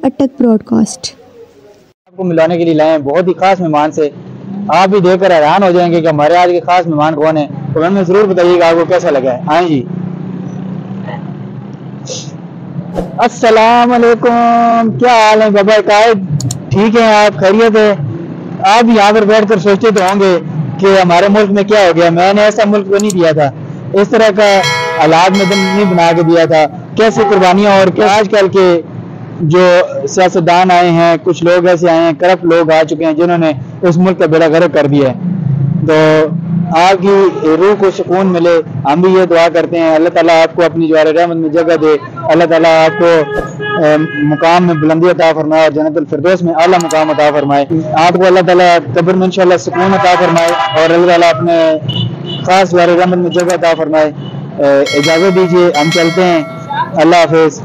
अटक ब्रॉडकास्ट। आपको मिलाने के लिए लाए हैं बहुत ही खास मेहमान से। आप भी देखकर हैरान हो जाएंगे कि हमारे आज के खास मेहमान कौन है। कमेंट में जरूर बताइएगा आपको कैसा लगा है। हाँ जी, अस्सलाम वालेकुम, क्या हाल है बाबा कायद? ठीक है, आप खैरियत है? आप यहाँ पर बैठकर सोचते तो होंगे कि हमारे मुल्क में क्या हो गया। मैंने ऐसा मुल्क को नहीं दिया था, इस तरह का हालात में नहीं बना के दिया था। कैसे कुर्बानियां और क्या आजकल के जो सियासतदान आए हैं, कुछ लोग ऐसे आए हैं, करप्ट लोग आ चुके हैं जिन्होंने उस मुल्क का बेड़ा गर्क कर दिया है। तो आपकी रूह को सुकून मिले, हम भी ये दुआ करते हैं अल्लाह ताला आपको अपनी जवार रहमत में जगह दे। अल्लाह ताला आपको मुकाम में बुलंदी अता फरमाए और जन्नतुल फिरदौस में आला मुकाम अता फरमाए। आपको अल्लाह ताला कब्र में इंशाल्लाह सुकून अता फरमाए और अल्लाह ताला अपने खास जवार रहमत में जगह अता फरमाए। इजाज़त दीजिए, हम चलते हैं। अल्लाह हाफिज़।